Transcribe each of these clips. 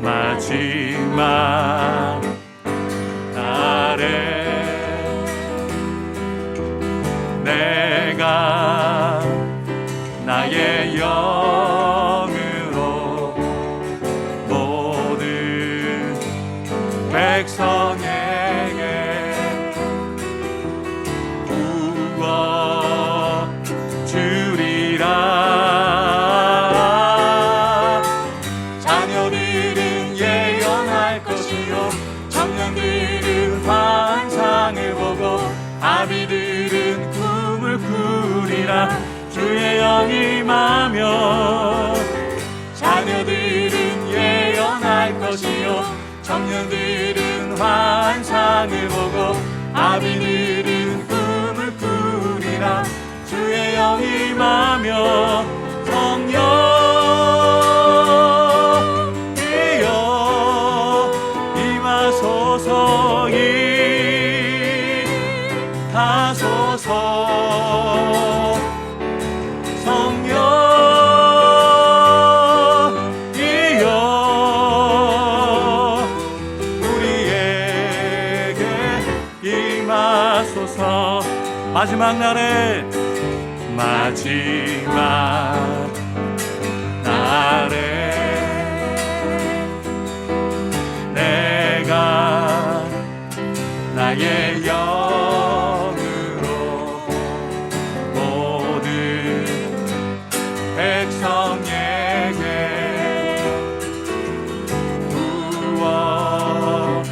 마지막 날에 내가 나의 영으로 모든 백성에게 부어 주리라. 자녀들은 예언할 것이요 청년들은 환상을 보고 아비들은 꿈을 꾸리라. 주의 영이 임하며 자녀들은 예언할 것이요 청년들은 환상을 보고 아비들은 꿈을 꾸리라. 주의 영이 임하며 성령이여 임하소서 임하소서. 성령이여 우리에게 임하소서. 마지막 날에 내가 나의 영으로 모든 백성에게 부어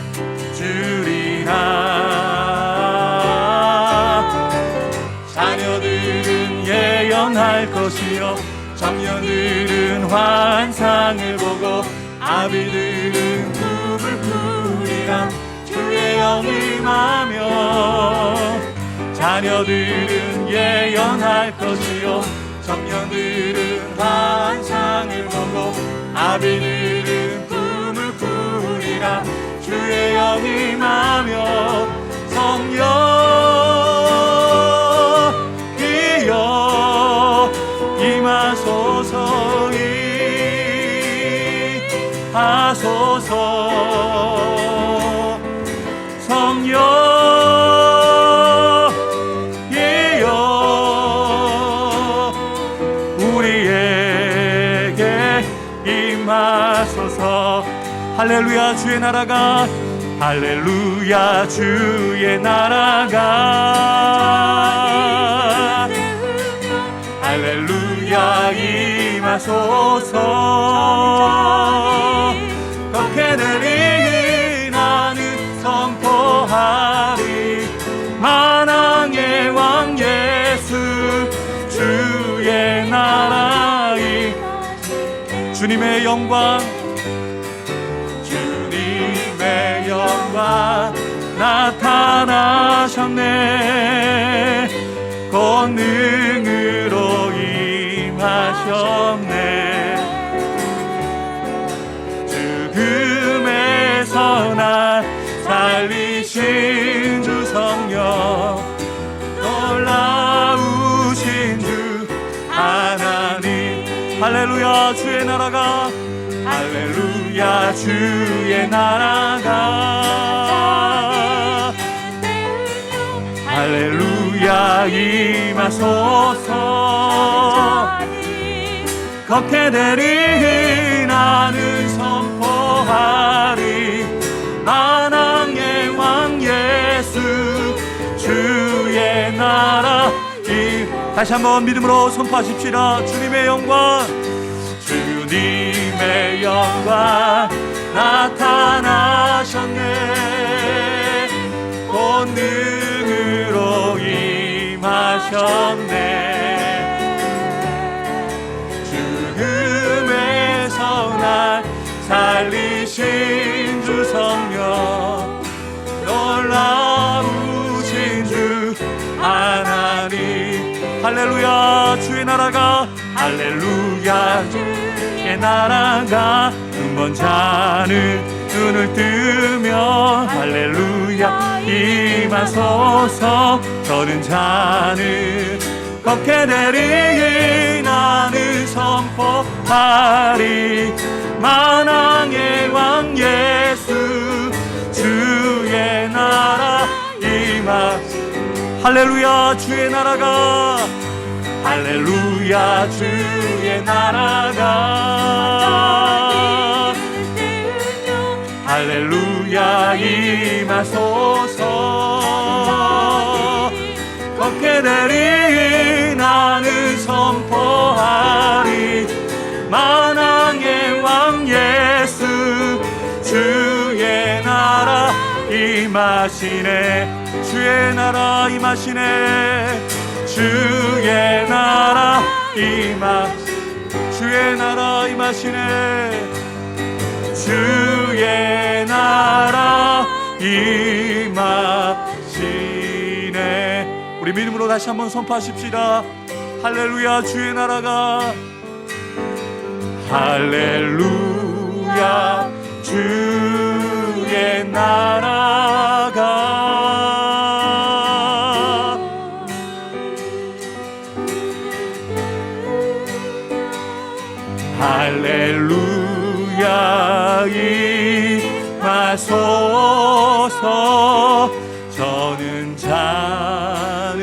주리라. 자녀들은 예언할 것이요 청년들은 환상을 보고 아비들은 꿈을 꾸리라. 주의 영이 임하며 자녀들은 예언할 것이요 청년들은 환상을 보고 아비들은 꿈을 꾸리라. 주의 영이 임하며 성령이여 임하소서 임하소서. 성령이여 우리에게 임하소서. 할렐루야 주의 나라가 할렐루야 주의 나라가 할렐루야 임하소서. 걷게 되리 나는 선포하리 만왕의 왕 예수 주의 나라이. 주님의 영광 주님의 영광 나타나셨네. 권능으로 임하셨네. 죽음에서 날 살리신 주 성령 놀라우신 주 하나님. 할렐루야 주의 나라가 할렐루야 주의 나라가 할렐루야 임하소서. 걷게 되리 나는 선포하리 만왕의 왕 예수 주의 나라. 다시 한번 믿음으로 선포하십시다. 주님의 영광 주님의 영광 나타나셨네. 권능으로 임하셨네. 죽음에서 날 살리신 주 성령 놀라우신 주 하나님. 할렐루야 주의 나라가 할렐루야 주의 나라가 눈먼 자는 눈을 뜨며 할렐루야 임하소서. 저는 자는 걷게 되리 나는 선포 선포하리. 만왕의 왕 예수 주의 나라 임하시. 할렐루야 주의 나라가, 할렐루야 주의 나라가, 할렐루야 임하소서. 걷게 되리 나는 선포하리. 만왕의 왕 예수 주의 나라 임하시네. 주의 나라 임하시네. 주의 나라 주의 나라 임하시네. 주의 나라 임하시네. 우리 믿음으로 다시 한번 선포하십시다. 할렐루야 주의 나라가, 할렐루야 주의 나라가, 할렐루야 임하소서. 저는 자는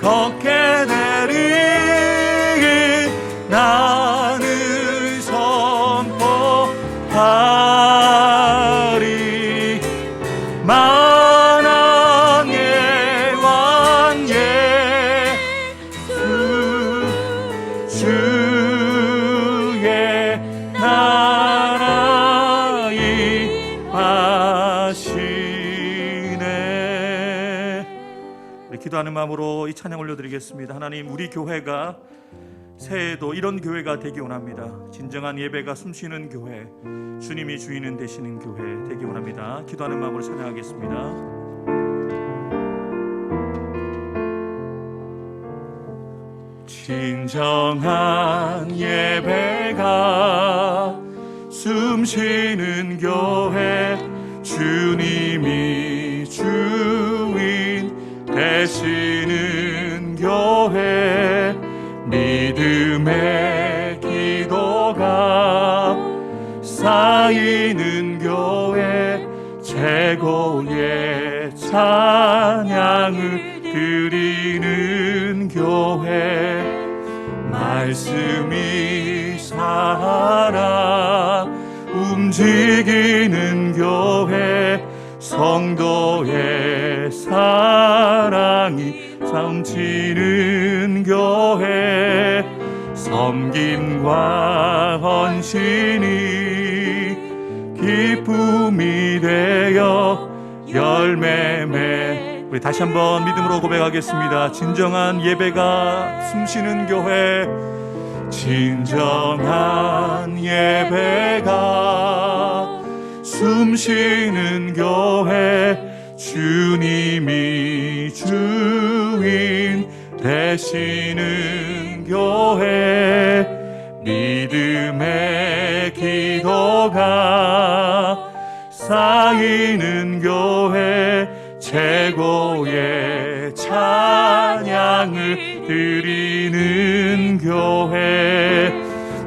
걷게 되리 나는 선포하리. 만왕의 왕 예수 주의 나라 임하시네. 기도하는 마음으로 이 찬양 올려드리겠습니다. 하나님, 우리 교회가 새해에도 이런 교회가 되기 원합니다. 진정한 예배가 숨쉬는 교회, 주님이 주인은 되시는 교회 되기 원합니다. 기도하는 마음으로 찬양하겠습니다. 진정한 예배가 숨쉬는 교회, 주님이 주인 되시는 교회, 믿음의 기도가 쌓이는 교회, 최고의 찬양을 드리는 교회, 말씀이 살아 움직이는 교회, 성도의 사랑이 넘치는 교회, 섬김과 헌신이 기쁨이 되어 열매 맺. 우리 다시 한번 믿음으로 고백하겠습니다. 진정한 예배가 숨쉬는 교회, 진정한 예배가 숨쉬는 교회, 주님이 주인 되시는 교회, 믿음의 기도가 쌓이는 교회, 최고의 찬양을 드리는 교회,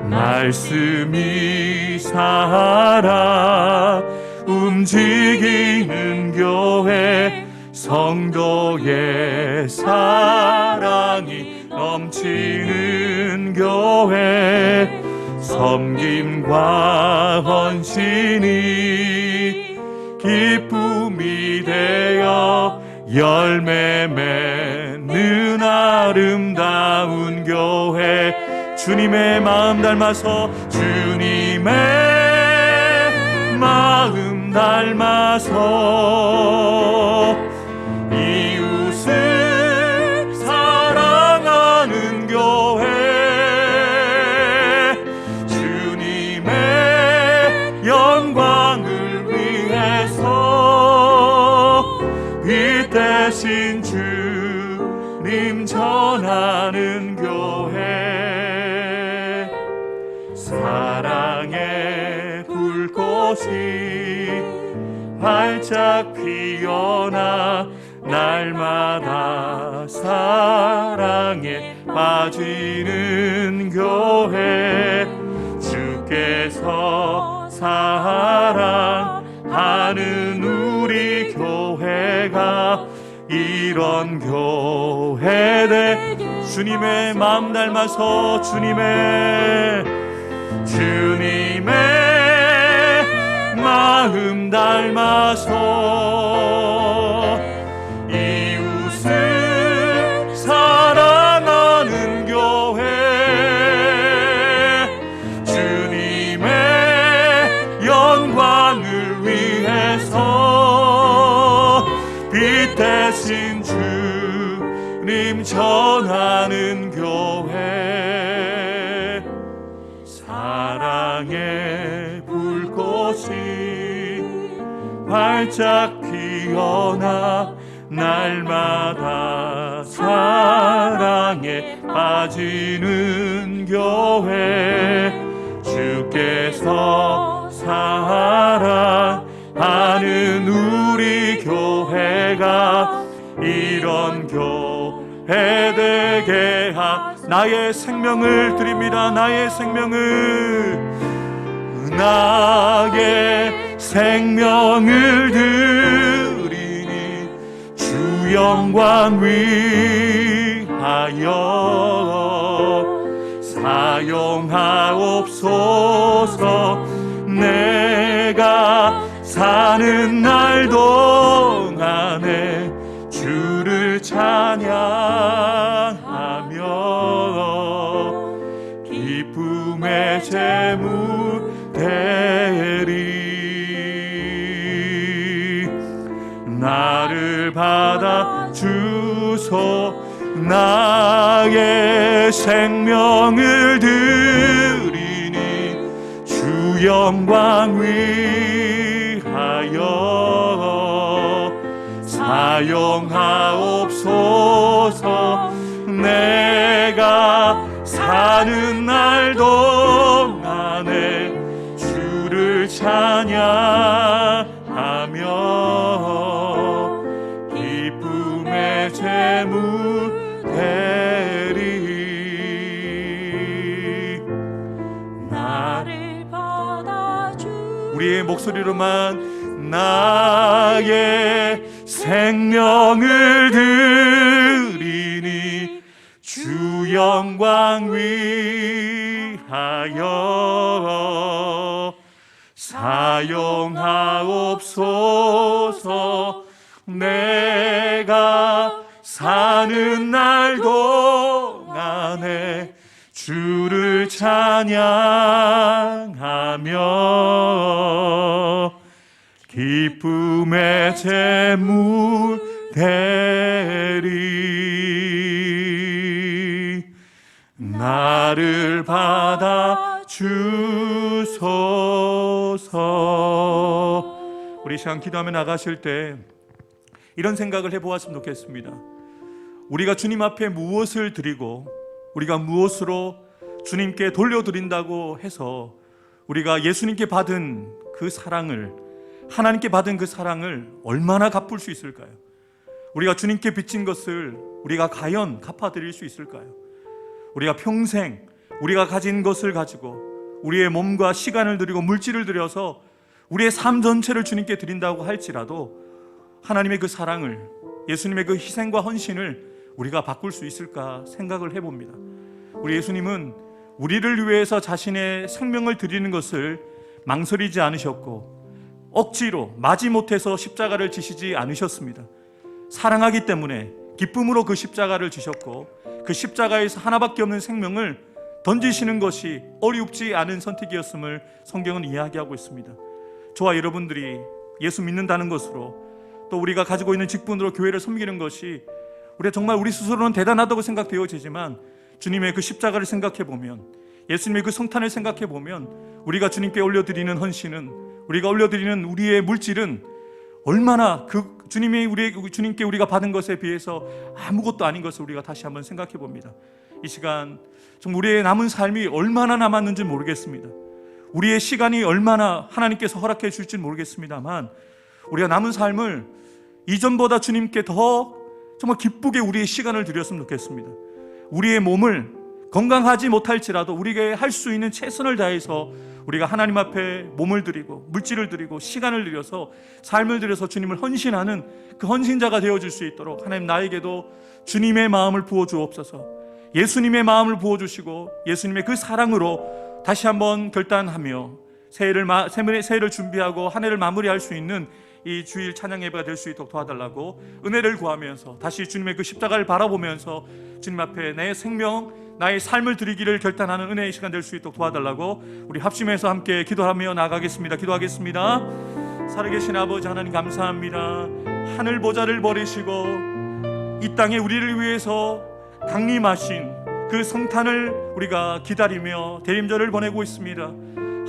말씀이 살아 움직이는 교회, 성도의 사랑이 넘치는 교회, 섬김과 헌신이 기쁨이 되어 열매 맺는 아름다운 교회, 주님의 마음 닮아서, 주님의 마음 닮아서 이웃을 사랑하는 교회, 주님의 영광을 위해서 빛 대신 주님 전하는 교회, 사랑의 불꽃이 활짝 피어나 날마다 사랑의 빠지는 교회, 주께서 사랑하는 우리 교회가 이런 교회 되게. 주님의 마음 닮아서 주님의 마음 닮아서 이웃을 사랑하는 교회, 주님의 영광을 위해서 빛 대신 주님 전하는 교회, 사랑의 불꽃이 활짝 피어나 날마다 사랑에 빠지는 교회, 주께서 사랑하는 우리 교회가 이런 교회 되게 나의 생명을 드립니다. 나의 생명을 드리니 주 영광 위하여 사용하옵소서. 내가 사는 날 동안에 주를 찬양하며 기쁨의 제물 되리. 나를 받아 주소. 나의 생명을 드리니 주 영광 위하여 사용하옵소서. 내가 사는 날 동안에 주를 찬양하며 기쁨의 제물 되리. 나를 받아주. 우리의 목소리로만 나의 생명을 드리니 주 영광 위하여 사용하옵소서. 내가 사는 날 동안에 주를 찬양하며 기쁨의 제물 되리. 나를 받아 주소서. 우리 시간 기도하며 나가실 때 이런 생각을 해보았으면 좋겠습니다. 우리가 주님 앞에 무엇을 드리고 우리가 무엇으로 주님께 돌려드린다고 해서 우리가 예수님께 받은 그 사랑을, 하나님께 받은 그 사랑을 얼마나 갚을 수 있을까요? 우리가 주님께 빚진 것을 우리가 과연 갚아드릴 수 있을까요? 우리가 평생 우리가 가진 것을 가지고 우리의 몸과 시간을 들이고 물질을 들여서 우리의 삶 전체를 주님께 드린다고 할지라도 하나님의 그 사랑을, 예수님의 그 희생과 헌신을 우리가 바꿀 수 있을까 생각을 해봅니다. 우리 예수님은 우리를 위해서 자신의 생명을 드리는 것을 망설이지 않으셨고 억지로 마지못해서 십자가를 지시지 않으셨습니다. 사랑하기 때문에 기쁨으로 그 십자가를 지셨고 그 십자가에서 하나밖에 없는 생명을 던지시는 것이 어렵지 않은 선택이었음을 성경은 이야기하고 있습니다. 저와 여러분들이 예수 믿는다는 것으로 또 우리가 가지고 있는 직분으로 교회를 섬기는 것이 우리가 정말 우리 스스로는 대단하다고 생각되어지지만 주님의 그 십자가를 생각해보면, 예수님의 그 성탄을 생각해보면 우리가 주님께 올려드리는 헌신은, 우리가 올려드리는 우리의 물질은 얼마나 그 주님께 우리가 받은 것에 비해서 아무것도 아닌 것을 우리가 다시 한번 생각해 봅니다. 이 시간 정말 우리의 남은 삶이 얼마나 남았는지 모르겠습니다. 우리의 시간이 얼마나 하나님께서 허락해 줄지 모르겠습니다만 우리가 남은 삶을 이전보다 주님께 더 정말 기쁘게 우리의 시간을 드렸으면 좋겠습니다. 우리의 몸을 건강하지 못할지라도 우리가 할 수 있는 최선을 다해서 우리가 하나님 앞에 몸을 드리고 물질을 드리고 시간을 들여서 삶을 들여서 주님을 헌신하는 그 헌신자가 되어줄 수 있도록 하나님 나에게도 주님의 마음을 부어주옵소서. 예수님의 마음을 부어주시고 예수님의 그 사랑으로 다시 한번 결단하며 새해를 준비하고 한 해를 마무리할 수 있는 이 주일 찬양 예배가 될 수 있도록 도와달라고 은혜를 구하면서 다시 주님의 그 십자가를 바라보면서 주님 앞에 내 생명, 나의 삶을 드리기를 결단하는 은혜의 시간 될 수 있도록 도와달라고 우리 합심해서 함께 기도하며 나가겠습니다. 기도하겠습니다. 살아계신 아버지 하나님 감사합니다. 하늘 보좌를 버리시고 이 땅에 우리를 위해서 강림하신 그 성탄을 우리가 기다리며 대림절을 보내고 있습니다.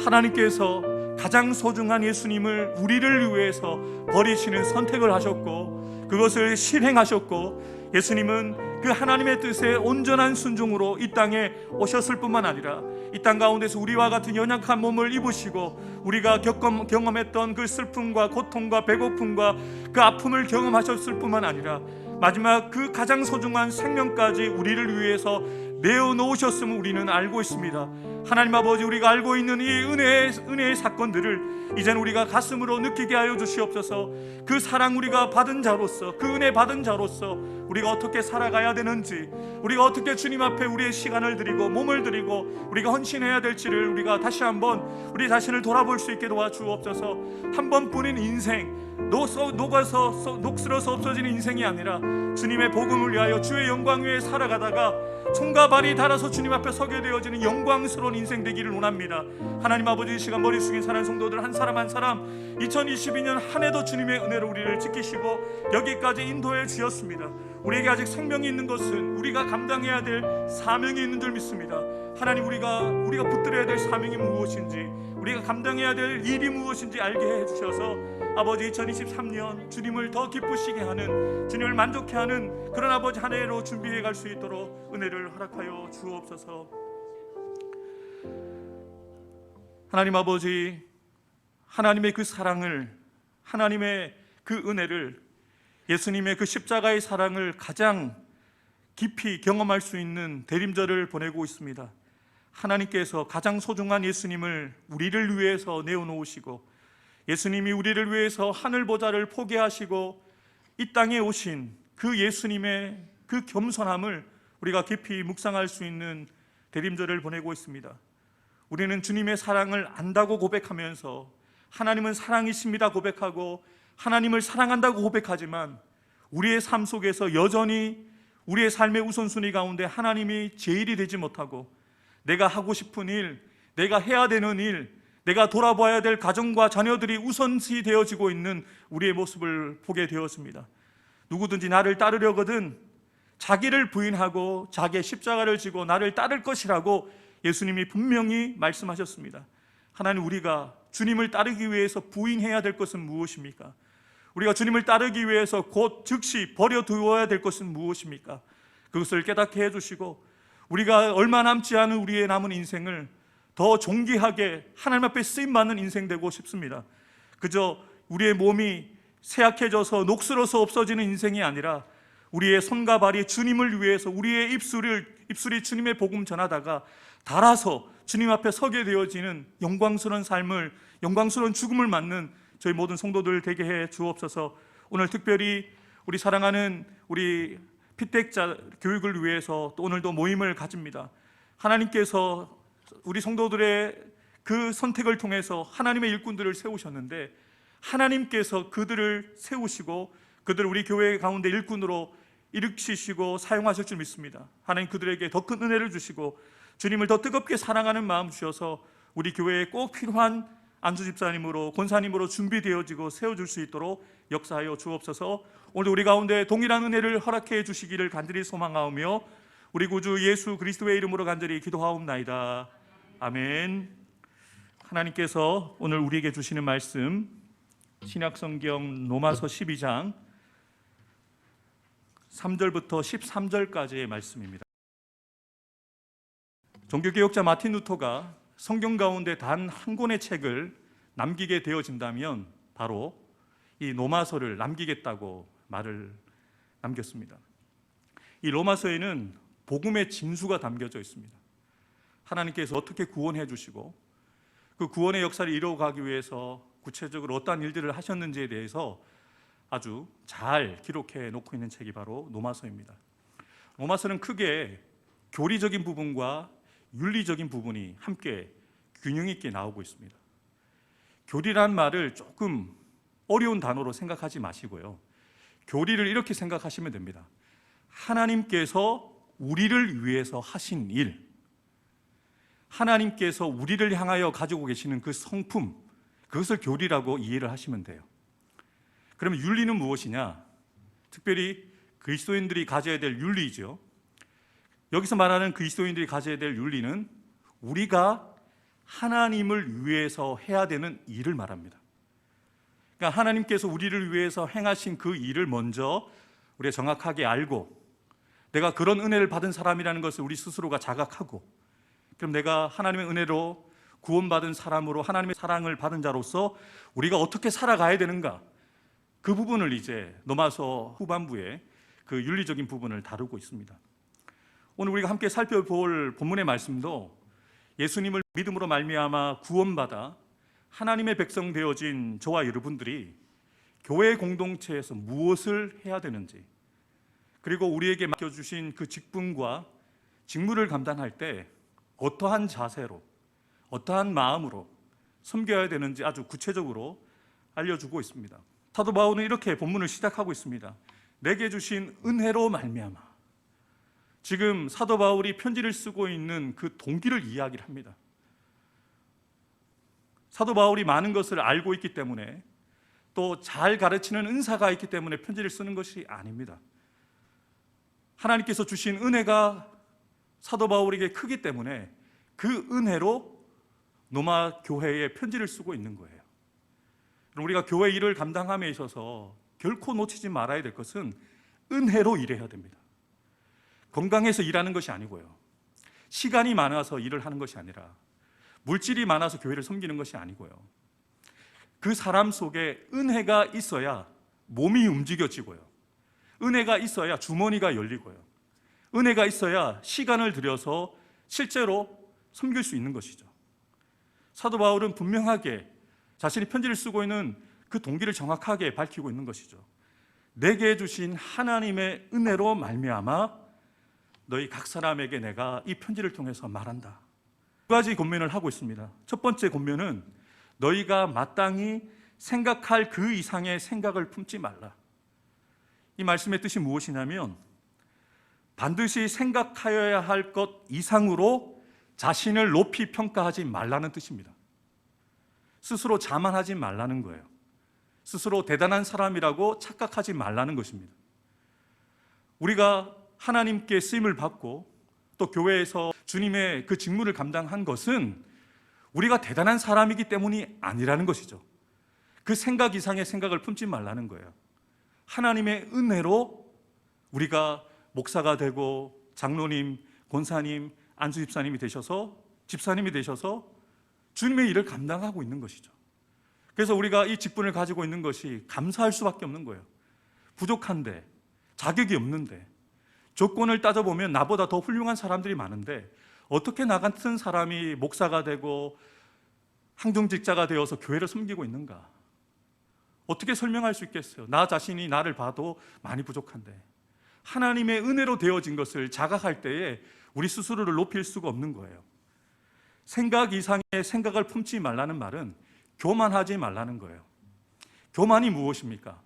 하나님께서 가장 소중한 예수님을 우리를 위해서 버리시는 선택을 하셨고 그것을 실행하셨고 예수님은 그 하나님의 뜻에 온전한 순종으로 이 땅에 오셨을 뿐만 아니라 이 땅 가운데서 우리와 같은 연약한 몸을 입으시고 우리가 경험했던 그 슬픔과 고통과 배고픔과 그 아픔을 경험하셨을 뿐만 아니라 마지막 그 가장 소중한 생명까지 우리를 위해서 내어놓으셨음을 우리는 알고 있습니다. 하나님 아버지, 우리가 알고 있는 이 은혜의 사건들을 이젠 우리가 가슴으로 느끼게 하여 주시옵소서. 그 사랑 우리가 받은 자로서, 그 은혜 받은 자로서 우리가 어떻게 살아가야 되는지, 우리가 어떻게 주님 앞에 우리의 시간을 드리고 몸을 드리고 우리가 헌신해야 될지를 우리가 다시 한번 우리 자신을 돌아볼 수 있게 도와주옵소서. 한 번뿐인 인생, 녹아서 녹슬어서 없어지는 인생이 아니라 주님의 복음을 위하여 주의 영광 위에 살아가다가 손과 발이 닳아서 주님 앞에 서게 되어지는 영광스러운 인생 되기를 원합니다. 하나님 아버지, 이 시간 머리 숙인 사랑하는 성도들 한 사람 한 사람 2022년 한 해도 주님의 은혜로 우리를 지키시고 여기까지 인도해 주셨습니다. 우리에게 아직 생명이 있는 것은 우리가 감당해야 될 사명이 있는 줄 믿습니다. 하나님, 우리가 붙들어야 될 사명이 무엇인지, 우리가 감당해야 될 일이 무엇인지 알게 해주셔서 아버지 2023년 주님을 더 기쁘시게 하는, 주님을 만족해 하는 그런 아버지 한 해로 준비해 갈 수 있도록 은혜를 허락하여 주옵소서. 하나님 아버지, 하나님의 그 사랑을, 하나님의 그 은혜를, 예수님의 그 십자가의 사랑을 가장 깊이 경험할 수 있는 대림절을 보내고 있습니다. 하나님께서 가장 소중한 예수님을 우리를 위해서 내어놓으시고 예수님이 우리를 위해서 하늘 보좌를 포기하시고 이 땅에 오신 그 예수님의 그 겸손함을 우리가 깊이 묵상할 수 있는 대림절을 보내고 있습니다. 우리는 주님의 사랑을 안다고 고백하면서 하나님은 사랑이십니다 고백하고 하나님을 사랑한다고 고백하지만 우리의 삶 속에서 여전히 우리의 삶의 우선순위 가운데 하나님이 제일이 되지 못하고 내가 하고 싶은 일, 내가 해야 되는 일, 내가 돌아봐야 될 가정과 자녀들이 우선시 되어지고 있는 우리의 모습을 보게 되었습니다. 누구든지 나를 따르려거든 자기를 부인하고 자기의 십자가를 지고 나를 따를 것이라고 예수님이 분명히 말씀하셨습니다. 하나님, 우리가 주님을 따르기 위해서 부인해야 될 것은 무엇입니까? 우리가 주님을 따르기 위해서 곧 즉시 버려두어야 될 것은 무엇입니까? 그것을 깨닫게 해주시고 우리가 얼마 남지 않은 우리의 남은 인생을 더 존귀하게 하나님 앞에 쓰임받는 인생 되고 싶습니다. 그저 우리의 몸이 쇠약해져서 녹슬어서 없어지는 인생이 아니라 우리의 손과 발이 주님을 위해서 우리의 입술이 주님의 복음 전하다가 닳아서 주님 앞에 서게 되어지는 영광스러운 삶을, 영광스러운 죽음을 맞는 저희 모든 성도들 되게 해 주옵소서. 오늘 특별히 우리 사랑하는 우리 피택자 교육을 위해서 또 오늘도 모임을 가집니다. 하나님께서 우리 성도들의 그 선택을 통해서 하나님의 일꾼들을 세우셨는데 하나님께서 그들을 세우시고 그들을 우리 교회 가운데 일꾼으로 일으키시고 사용하실 줄 믿습니다. 하나님 그들에게 더 큰 은혜를 주시고 주님을 더 뜨겁게 사랑하는 마음 주셔서 우리 교회에 꼭 필요한 안수 집사님으로 권사님으로 준비되어지고 세워줄 수 있도록 역사하여 주옵소서. 오늘 우리 가운데 동일한 은혜를 허락해 주시기를 간절히 소망하오며 우리 구주 예수 그리스도의 이름으로 간절히 기도하옵나이다. 아멘. 하나님께서 오늘 우리에게 주시는 말씀 신약성경 로마서 12장 3절부터 13절까지의 말씀입니다. 종교개혁자 마틴 루터가 성경 가운데 단 한 권의 책을 남기게 되어진다면 바로 이 로마서를 남기겠다고 말을 남겼습니다. 이 로마서에는 복음의 진수가 담겨져 있습니다. 하나님께서 어떻게 구원해 주시고 그 구원의 역사를 이루어가기 위해서 구체적으로 어떠한 일들을 하셨는지에 대해서 아주 잘 기록해 놓고 있는 책이 바로 로마서입니다. 로마서는 크게 교리적인 부분과 윤리적인 부분이 함께 균형 있게 나오고 있습니다. 교리란 말을 조금 어려운 단어로 생각하지 마시고요. 교리를 이렇게 생각하시면 됩니다. 하나님께서 우리를 위해서 하신 일, 하나님께서 우리를 향하여 가지고 계시는 그 성품, 그것을 교리라고 이해를 하시면 돼요. 그러면 윤리는 무엇이냐? 특별히 그리스도인들이 가져야 될 윤리죠. 여기서 말하는 그리스도인들이 가져야 될 윤리는 우리가 하나님을 위해서 해야 되는 일을 말합니다. 그러니까 하나님께서 우리를 위해서 행하신 그 일을 먼저 우리가 정확하게 알고, 내가 그런 은혜를 받은 사람이라는 것을 우리 스스로가 자각하고, 그럼 내가 하나님의 은혜로 구원받은 사람으로 하나님의 사랑을 받은 자로서 우리가 어떻게 살아가야 되는가, 그 부분을 이제 로마서 후반부에 그 윤리적인 부분을 다루고 있습니다. 오늘 우리가 함께 살펴볼 본문의 말씀도 예수님을 믿음으로 말미암아 구원받아 하나님의 백성 되어진 저와 여러분들이 교회 공동체에서 무엇을 해야 되는지, 그리고 우리에게 맡겨주신 그 직분과 직무를 감당할 때 어떠한 자세로, 어떠한 마음으로 섬겨야 되는지 아주 구체적으로 알려주고 있습니다. 사도 바울은 이렇게 본문을 시작하고 있습니다. 내게 주신 은혜로 말미암아. 지금 사도 바울이 편지를 쓰고 있는 그 동기를 이야기를 합니다. 사도 바울이 많은 것을 알고 있기 때문에, 또 잘 가르치는 은사가 있기 때문에 편지를 쓰는 것이 아닙니다. 하나님께서 주신 은혜가 사도 바울에게 크기 때문에 그 은혜로 로마 교회에 편지를 쓰고 있는 거예요. 우리가 교회 일을 감당함에 있어서 결코 놓치지 말아야 될 것은 은혜로 일해야 됩니다. 건강해서 일하는 것이 아니고요, 시간이 많아서 일을 하는 것이 아니라, 물질이 많아서 교회를 섬기는 것이 아니고요, 그 사람 속에 은혜가 있어야 몸이 움직여지고요, 은혜가 있어야 주머니가 열리고요, 은혜가 있어야 시간을 들여서 실제로 섬길 수 있는 것이죠. 사도 바울은 분명하게 자신이 편지를 쓰고 있는 그 동기를 정확하게 밝히고 있는 것이죠. 내게 주신 하나님의 은혜로 말미암아 너희 각 사람에게 내가 이 편지를 통해서 말한다. 두 가지 권면을 하고 있습니다. 첫 번째 권면은 너희가 마땅히 생각할 그 이상의 생각을 품지 말라. 이 말씀의 뜻이 무엇이냐면, 반드시 생각하여야 할 것 이상으로 자신을 높이 평가하지 말라는 뜻입니다. 스스로 자만하지 말라는 거예요. 스스로 대단한 사람이라고 착각하지 말라는 것입니다. 우리가 하나님께 쓰임을 받고 또 교회에서 주님의 그 직무를 감당한 것은 우리가 대단한 사람이기 때문이 아니라는 것이죠. 그 생각 이상의 생각을 품지 말라는 거예요. 하나님의 은혜로 우리가 목사가 되고 장로님, 권사님, 안수집사님이 되셔서, 집사님이 되셔서 주님의 일을 감당하고 있는 것이죠. 그래서 우리가 이 직분을 가지고 있는 것이 감사할 수밖에 없는 거예요. 부족한데, 자격이 없는데, 조건을 따져보면 나보다 더 훌륭한 사람들이 많은데 어떻게 나 같은 사람이 목사가 되고 항정직자가 되어서 교회를 섬기고 있는가? 어떻게 설명할 수 있겠어요? 나 자신이 나를 봐도 많이 부족한데. 하나님의 은혜로 되어진 것을 자각할 때에 우리 스스로를 높일 수가 없는 거예요. 생각 이상의 생각을 품지 말라는 말은 교만하지 말라는 거예요. 교만이 무엇입니까?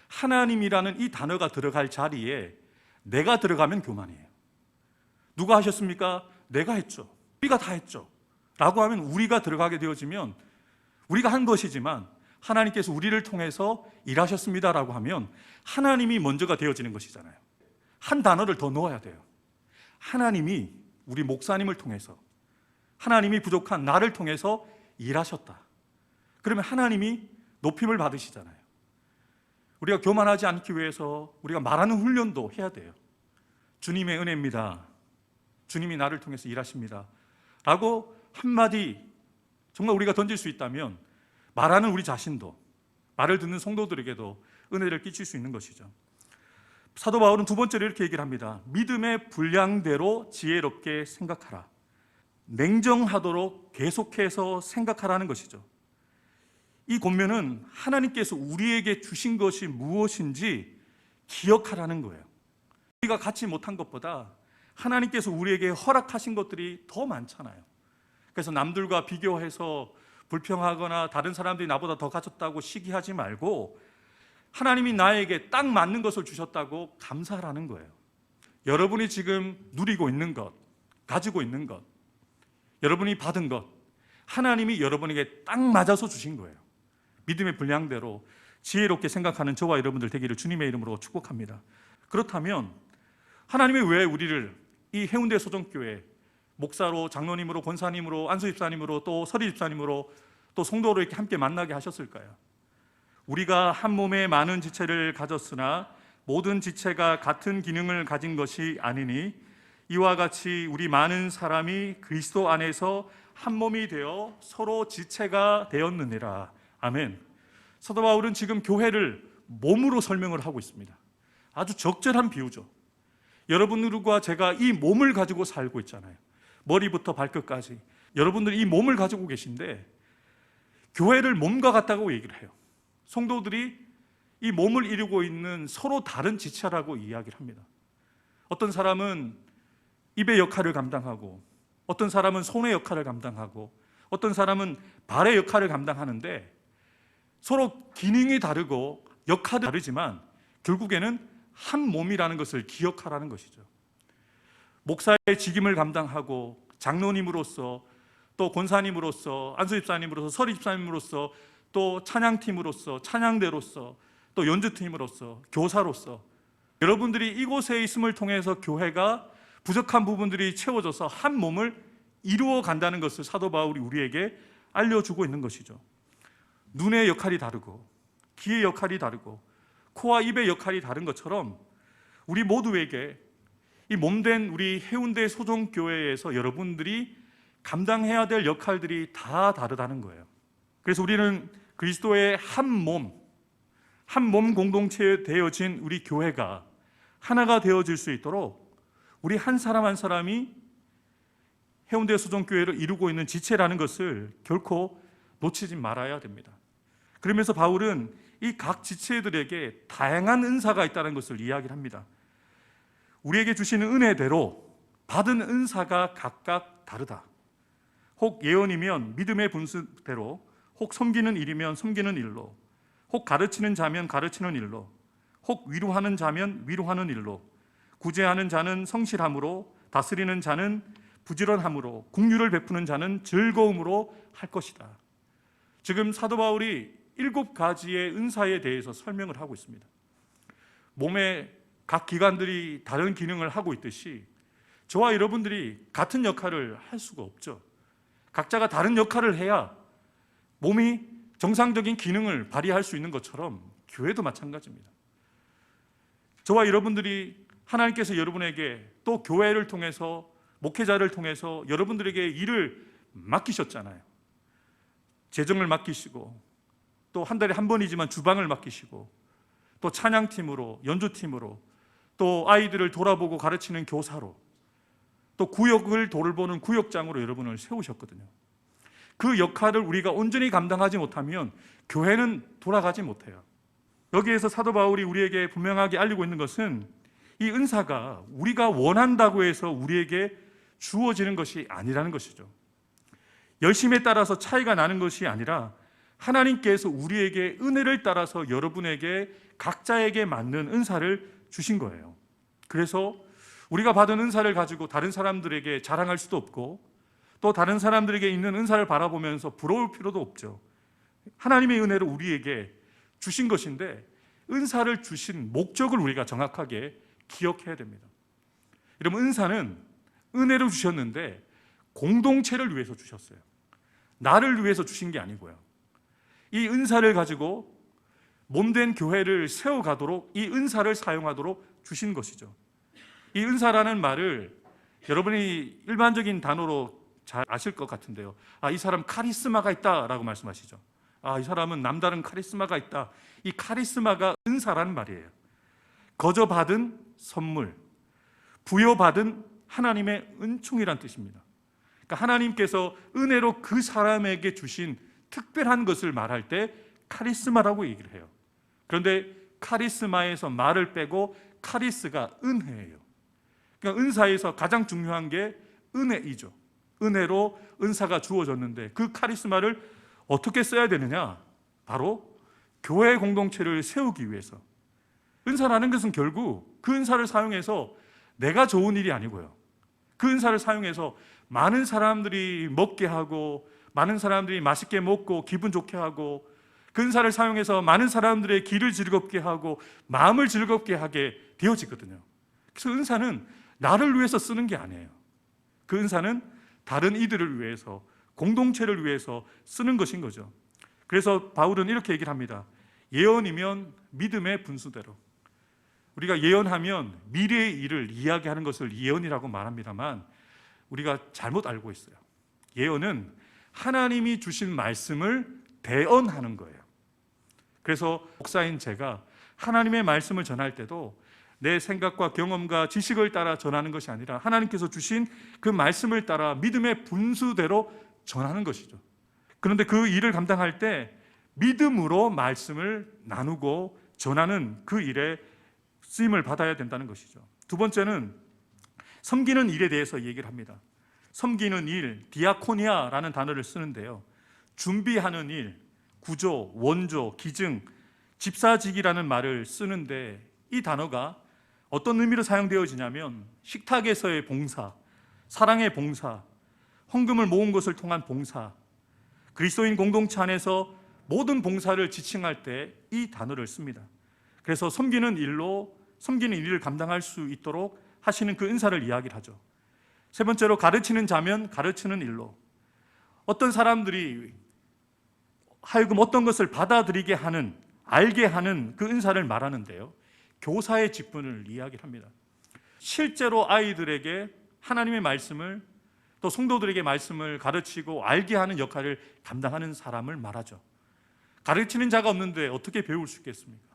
하나님이라는 이 단어가 들어갈 자리에 내가 들어가면 교만이에요. 누가 하셨습니까? 내가 했죠. 우리가 다 했죠. 라고 하면 우리가 들어가게 되어지면 우리가 한 것이지만 하나님께서 우리를 통해서 일하셨습니다 라고 하면 하나님이 먼저가 되어지는 것이잖아요. 한 단어를 더 넣어야 돼요. 하나님이 우리 목사님을 통해서, 하나님이 부족한 나를 통해서 일하셨다. 그러면 하나님이 높임을 받으시잖아요. 우리가 교만하지 않기 위해서 우리가 말하는 훈련도 해야 돼요. 주님의 은혜입니다. 주님이 나를 통해서 일하십니다. 라고 한마디 정말 우리가 던질 수 있다면 말하는 우리 자신도, 말을 듣는 성도들에게도 은혜를 끼칠 수 있는 것이죠. 사도 바울은 두 번째로 이렇게 얘기를 합니다. 믿음의 분량대로 지혜롭게 생각하라. 냉정하도록 계속해서 생각하라는 것이죠. 이 권면은 하나님께서 우리에게 주신 것이 무엇인지 기억하라는 거예요. 우리가 갖지 못한 것보다 하나님께서 우리에게 허락하신 것들이 더 많잖아요. 그래서 남들과 비교해서 불평하거나 다른 사람들이 나보다 더 가졌다고 시기하지 말고 하나님이 나에게 딱 맞는 것을 주셨다고 감사하라는 거예요. 여러분이 지금 누리고 있는 것, 가지고 있는 것, 여러분이 받은 것, 하나님이 여러분에게 딱 맞아서 주신 거예요. 믿음의 분량대로 지혜롭게 생각하는 저와 여러분들 되기를 주님의 이름으로 축복합니다. 그렇다면 하나님이 왜 우리를 이 해운대 소정교회 목사로, 장로님으로, 권사님으로, 안수 집사님으로, 또 서리 집사님으로, 또 성도로 이렇게 함께 만나게 하셨을까요? 우리가 한 몸에 많은 지체를 가졌으나 모든 지체가 같은 기능을 가진 것이 아니니 이와 같이 우리 많은 사람이 그리스도 안에서 한 몸이 되어 서로 지체가 되었느니라. 아멘. 사도 바울은 지금 교회를 몸으로 설명을 하고 있습니다. 아주 적절한 비유죠. 여러분들과 제가 이 몸을 가지고 살고 있잖아요. 머리부터 발끝까지 여러분들이 이 몸을 가지고 계신데 교회를 몸과 같다고 얘기를 해요. 성도들이 이 몸을 이루고 있는 서로 다른 지체라고 이야기를 합니다. 어떤 사람은 입의 역할을 감당하고, 어떤 사람은 손의 역할을 감당하고, 어떤 사람은 발의 역할을 감당하는데 서로 기능이 다르고 역할이 다르지만 결국에는 한 몸이라는 것을 기억하라는 것이죠. 목사의 직임을 감당하고 장로님으로서, 또 권사님으로서, 안수집사님으로서, 서리집사님으로서, 또 찬양팀으로서, 찬양대로서, 또 연주팀으로서, 교사로서 여러분들이 이곳에 있음을 통해서 교회가 부족한 부분들이 채워져서 한 몸을 이루어 간다는 것을 사도 바울이 우리에게 알려주고 있는 것이죠. 눈의 역할이 다르고 귀의 역할이 다르고 코와 입의 역할이 다른 것처럼 우리 모두에게 이 몸된 우리 해운대 소정교회에서 여러분들이 감당해야 될 역할들이 다 다르다는 거예요. 그래서 우리는 그리스도의 한 몸 공동체에 되어진 우리 교회가 하나가 되어질 수 있도록 우리 한 사람 한 사람이 해운대 소정교회를 이루고 있는 지체라는 것을 결코 놓치지 말아야 됩니다. 그러면서 바울은 이 각 지체들에게 다양한 은사가 있다는 것을 이야기를 합니다. 우리에게 주시는 은혜대로 받은 은사가 각각 다르다. 혹 예언이면 믿음의 분수대로, 혹 섬기는 일이면 섬기는 일로, 혹 가르치는 자면 가르치는 일로, 혹 위로하는 자면 위로하는 일로, 구제하는 자는 성실함으로, 다스리는 자는 부지런함으로, 긍휼을 베푸는 자는 즐거움으로 할 것이다. 지금 사도 바울이 7가지의 은사에 대해서 설명을 하고 있습니다. 몸의 각 기관들이 다른 기능을 하고 있듯이 저와 여러분들이 같은 역할을 할 수가 없죠. 각자가 다른 역할을 해야 몸이 정상적인 기능을 발휘할 수 있는 것처럼 교회도 마찬가지입니다. 저와 여러분들이 하나님께서 여러분에게 또 교회를 통해서 목회자를 통해서 여러분들에게 일을 맡기셨잖아요. 재정을 맡기시고 또 한 달에 한 번이지만 주방을 맡기시고 또 찬양팀으로, 연주팀으로, 또 아이들을 돌아보고 가르치는 교사로, 또 구역을 돌보는 구역장으로 여러분을 세우셨거든요. 그 역할을 우리가 온전히 감당하지 못하면 교회는 돌아가지 못해요. 여기에서 사도 바울이 우리에게 분명하게 알리고 있는 것은 이 은사가 우리가 원한다고 해서 우리에게 주어지는 것이 아니라는 것이죠. 열심에 따라서 차이가 나는 것이 아니라 하나님께서 우리에게 은혜를 따라서 여러분에게 각자에게 맞는 은사를 주신 거예요. 그래서 우리가 받은 은사를 가지고 다른 사람들에게 자랑할 수도 없고 또 다른 사람들에게 있는 은사를 바라보면서 부러울 필요도 없죠. 하나님의 은혜를 우리에게 주신 것인데 은사를 주신 목적을 우리가 정확하게 기억해야 됩니다. 여러분, 은사는 은혜를 주셨는데 공동체를 위해서 주셨어요. 나를 위해서 주신 게 아니고요. 이 은사를 가지고 몸된 교회를 세워가도록 이 은사를 사용하도록 주신 것이죠. 이 은사라는 말을 여러분이 일반적인 단어로 잘 아실 것 같은데요. 이 사람 카리스마가 있다라고 말씀하시죠. 이 사람은 남다른 카리스마가 있다. 이 카리스마가 은사라는 말이에요. 거저 받은 선물, 부여받은 하나님의 은총이란 뜻입니다. 그러니까 하나님께서 은혜로 그 사람에게 주신 특별한 것을 말할 때 카리스마라고 얘기를 해요. 그런데 카리스마에서 말을 빼고 카리스가 은혜예요. 그러니까 은사에서 가장 중요한 게 은혜이죠. 은혜로 은사가 주어졌는데 그 카리스마를 어떻게 써야 되느냐? 바로 교회 공동체를 세우기 위해서. 은사라는 것은 결국 그 은사를 사용해서 내가 좋은 일이 아니고요, 그 은사를 사용해서 많은 사람들이 먹게 하고, 많은 사람들이 맛있게 먹고 기분 좋게 하고, 그 은사를 사용해서 많은 사람들의 길을 즐겁게 하고 마음을 즐겁게 하게 되어지거든요. 그래서 은사는 나를 위해서 쓰는 게 아니에요. 그 은사는 다른 이들을 위해서, 공동체를 위해서 쓰는 것인 거죠. 그래서 바울은 이렇게 얘기를 합니다. 예언이면 믿음의 분수대로. 우리가 예언하면 미래의 일을 이야기하는 것을 예언이라고 말합니다만 우리가 잘못 알고 있어요. 예언은 하나님이 주신 말씀을 대언하는 거예요. 그래서 목사인 제가 하나님의 말씀을 전할 때도 내 생각과 경험과 지식을 따라 전하는 것이 아니라 하나님께서 주신 그 말씀을 따라 믿음의 분수대로 전하는 것이죠. 그런데 그 일을 감당할 때 믿음으로 말씀을 나누고 전하는 그 일에 쓰임을 받아야 된다는 것이죠. 두 번째는 섬기는 일에 대해서 얘기를 합니다. 섬기는 일, 디아코니아라는 단어를 쓰는데요, 준비하는 일, 구조, 원조, 기증, 집사직이라는 말을 쓰는데 이 단어가 어떤 의미로 사용되어지냐면 식탁에서의 봉사, 사랑의 봉사, 헌금을 모은 것을 통한 봉사, 그리스도인 공동체 안에서 모든 봉사를 지칭할 때 이 단어를 씁니다. 그래서 섬기는 일을 감당할 수 있도록 하시는 그 은사를 이야기를 하죠. 세 번째로 가르치는 자면 가르치는 일로, 어떤 사람들이 하여금 어떤 것을 받아들이게 하는, 알게 하는 그 은사를 말하는데요, 교사의 직분을 이야기를 합니다. 실제로 아이들에게 하나님의 말씀을, 또 성도들에게 말씀을 가르치고 알게 하는 역할을 감당하는 사람을 말하죠. 가르치는 자가 없는데 어떻게 배울 수 있겠습니까?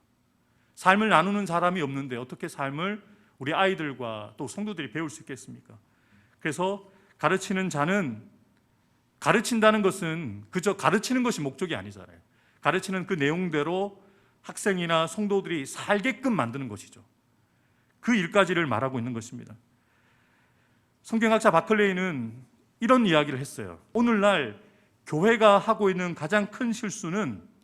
삶을 나누는 사람이 없는데 어떻게 삶을 우리 아이들과 또 성도들이 배울 수 있겠습니까? 그래서 가르치는 자는, 가르친다는 것은 그저 가르치는 것이 목적이 아니잖아요. 가르치는 그 내용대로 학생이나 성도들이 살게끔 만드는 것이죠. 그 일까지를 말하고 있는 것입니다. 성경학자 바클레이는 이런 이야기를 했어요. 오늘날 교회가 하고 있는 가장 큰 실수는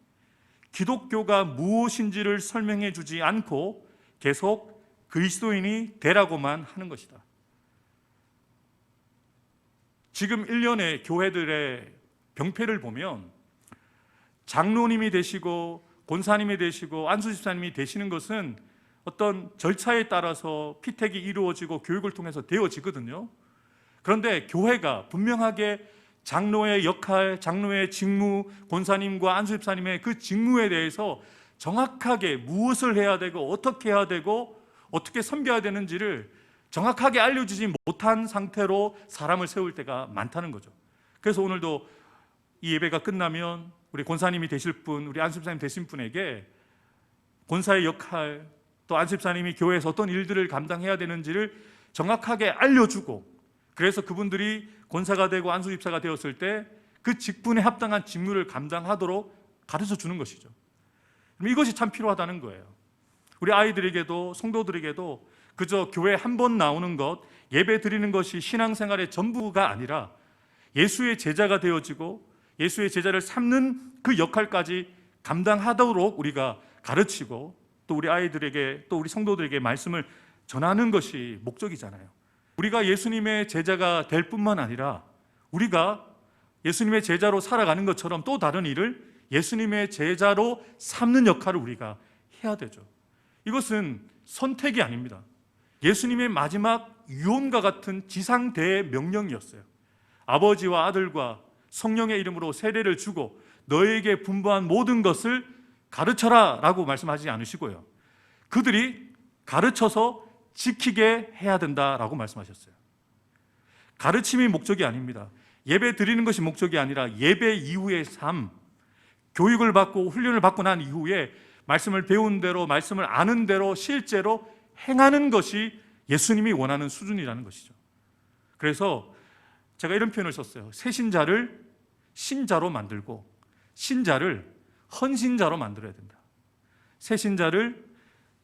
기독교가 무엇인지를 설명해 주지 않고 계속 그리스도인이 되라고만 하는 것이다. 지금 일련의 교회들의 병폐를 보면 장로님이 되시고 권사님이 되시고 안수집사님이 되시는 것은 어떤 절차에 따라서 피택이 이루어지고 교육을 통해서 되어지거든요. 그런데 교회가 분명하게 장로의 역할, 장로의 직무, 권사님과 안수집사님의 그 직무에 대해서 정확하게 무엇을 해야 되고 어떻게 해야 되고 어떻게 섬겨야 되는지를 정확하게 알려주지 못한 상태로 사람을 세울 때가 많다는 거죠. 그래서 오늘도 이 예배가 끝나면 우리 권사님이 되실 분, 우리 안수집사님 되신 분에게 권사의 역할, 또 안수집사님이 교회에서 어떤 일들을 감당해야 되는지를 정확하게 알려주고, 그래서 그분들이 권사가 되고 안수집사가 되었을 때 그 직분에 합당한 직무를 감당하도록 가르쳐 주는 것이죠. 이것이 참 필요하다는 거예요. 우리 아이들에게도 성도들에게도 그저 교회 한 번 나오는 것, 예배 드리는 것이 신앙생활의 전부가 아니라 예수의 제자가 되어지고 예수의 제자를 삼는 그 역할까지 감당하도록 우리가 가르치고, 또 우리 아이들에게, 또 우리 성도들에게 말씀을 전하는 것이 목적이잖아요. 우리가 예수님의 제자가 될 뿐만 아니라 우리가 예수님의 제자로 살아가는 것처럼 또 다른 일을 예수님의 제자로 삼는 역할을 우리가 해야 되죠. 이것은 선택이 아닙니다. 예수님의 마지막 유언과 같은 지상대의 명령이었어요. 아버지와 아들과 성령의 이름으로 세례를 주고 너에게 분부한 모든 것을 가르쳐라 라고 말씀하지 않으시고요, 그들이 가르쳐서 지키게 해야 된다라고 말씀하셨어요. 가르침이 목적이 아닙니다. 예배 드리는 것이 목적이 아니라 예배 이후의 삶, 교육을 받고 훈련을 받고 난 이후에 말씀을 배운 대로, 말씀을 아는 대로 실제로 행하는 것이 예수님이 원하는 수준이라는 것이죠. 그래서 제가 이런 표현을 썼어요. 새신자를 신자로 만들고 신자를 헌신자로 만들어야 된다. 새신자를,